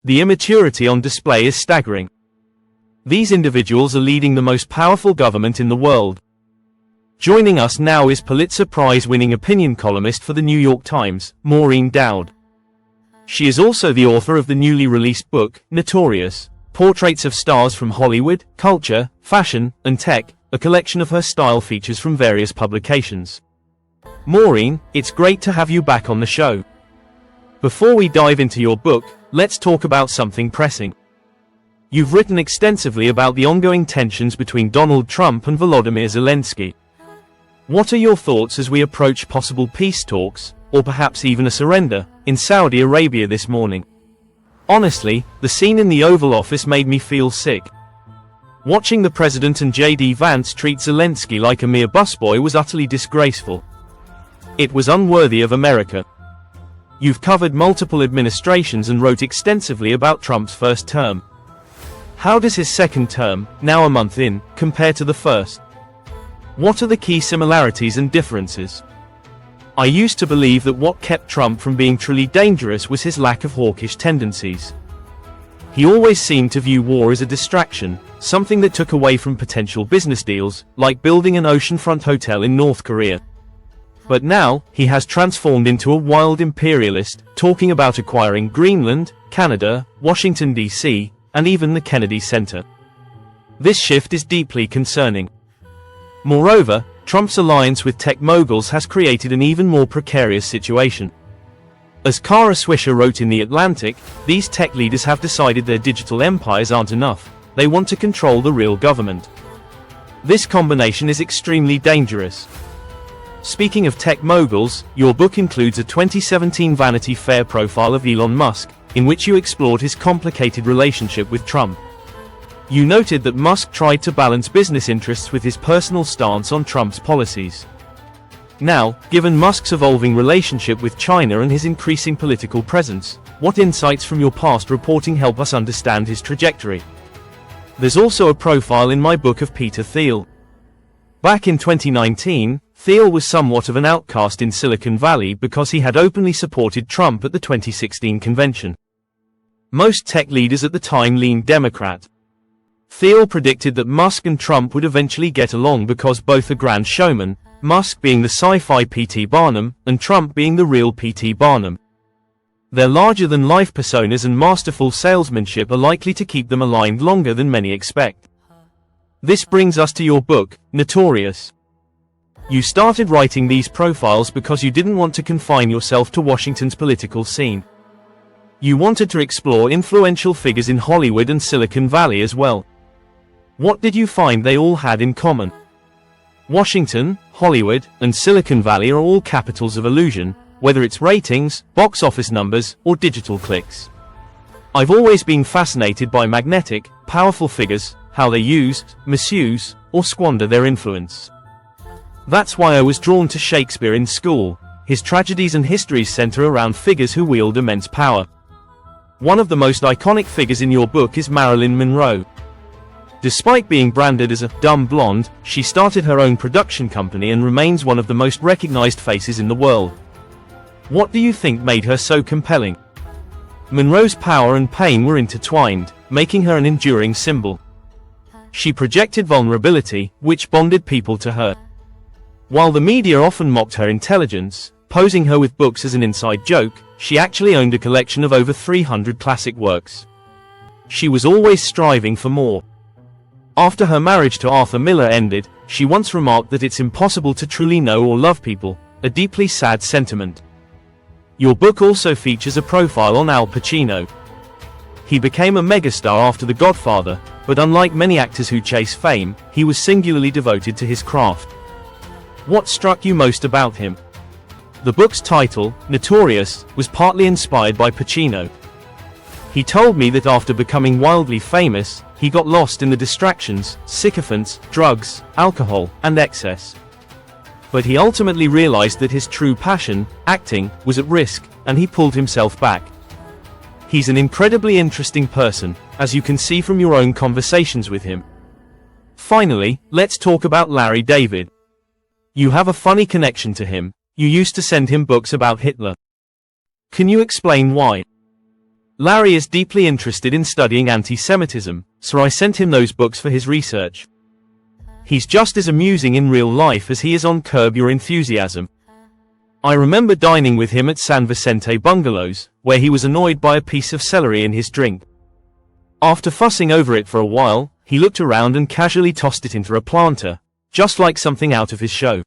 The immaturity on display is staggering. These individuals are leading the most powerful government in the world. Joining us now is Pulitzer Prize-winning opinion columnist for the New York Times, Maureen Dowd. She is also the author of the newly released book, Notorious, Portraits of Stars from Hollywood, Culture, Fashion, and Tech, a collection of her style features from various publications. Maureen, it's great to have you back on the show. Before we dive into your book, let's talk about something pressing. You've written extensively about the ongoing tensions between Donald Trump and Volodymyr Zelensky. What are your thoughts as we approach possible peace talks, or perhaps even a surrender, in Saudi Arabia this morning? Honestly, the scene in the Oval Office made me feel sick. Watching the president and J.D. Vance treat Zelensky like a mere busboy was utterly disgraceful. It was unworthy of America. You've covered multiple administrations and wrote extensively about Trump's first term. How does his second term, now a month in, compare to the first? What are the key similarities and differences? I used to believe that what kept Trump from being truly dangerous was his lack of hawkish tendencies. He always seemed to view war as a distraction, something that took away from potential business deals, like building an oceanfront hotel in North Korea. But now, he has transformed into a wild imperialist, talking about acquiring Greenland, Canada, Washington, D.C., and even the Kennedy Center. This shift is deeply concerning. Moreover, Trump's alliance with tech moguls has created an even more precarious situation. As Kara Swisher wrote in The Atlantic, these tech leaders have decided their digital empires aren't enough, they want to control the real government. This combination is extremely dangerous. Speaking of tech moguls, your book includes a 2017 Vanity Fair profile of Elon Musk, in which you explored his complicated relationship with Trump. You noted that Musk tried to balance business interests with his personal stance on Trump's policies. Now, given Musk's evolving relationship with China and his increasing political presence, what insights from your past reporting help us understand his trajectory? There's also a profile in my book of Peter Thiel. Back in 2019, Thiel was somewhat of an outcast in Silicon Valley because he had openly supported Trump at the 2016 convention. Most tech leaders at the time leaned Democrat. Thiel predicted that Musk and Trump would eventually get along because both are grand showmen, Musk being the sci-fi P.T. Barnum, and Trump being the real P.T. Barnum. Their larger-than-life personas and masterful salesmanship are likely to keep them aligned longer than many expect. This brings us to your book, Notorious. You started writing these profiles because you didn't want to confine yourself to Washington's political scene. You wanted to explore influential figures in Hollywood and Silicon Valley as well. What did you find they all had in common? Washington, Hollywood, and Silicon Valley are all capitals of illusion, whether it's ratings, box office numbers, or digital clicks. I've always been fascinated by magnetic, powerful figures, how they use, misuse, or squander their influence. That's why I was drawn to Shakespeare in school. His tragedies and histories center around figures who wield immense power. One of the most iconic figures in your book is Marilyn Monroe. Despite being branded as a dumb blonde, she started her own production company and remains one of the most recognized faces in the world. What do you think made her so compelling? Monroe's power and pain were intertwined, making her an enduring symbol. She projected vulnerability, which bonded people to her. While the media often mocked her intelligence, posing her with books as an inside joke, she actually owned a collection of over 300 classic works. She was always striving for more. After her marriage to Arthur Miller ended, she once remarked that it's impossible to truly know or love people, a deeply sad sentiment. Your book also features a profile on Al Pacino. He became a megastar after The Godfather, but unlike many actors who chase fame, he was singularly devoted to his craft. What struck you most about him? The book's title, Notorious, was partly inspired by Pacino. He told me that after becoming wildly famous, he got lost in the distractions, sycophants, drugs, alcohol, and excess. But he ultimately realized that his true passion, acting, was at risk, and he pulled himself back. He's an incredibly interesting person, as you can see from your own conversations with him. Finally, let's talk about Larry David. You have a funny connection to him. You used to send him books about Hitler. Can you explain why? Larry is deeply interested in studying anti-Semitism, so I sent him those books for his research. He's just as amusing in real life as he is on Curb Your Enthusiasm. I remember dining with him at San Vicente Bungalows, where he was annoyed by a piece of celery in his drink. After fussing over it for a while, he looked around and casually tossed it into a planter, just like something out of his show.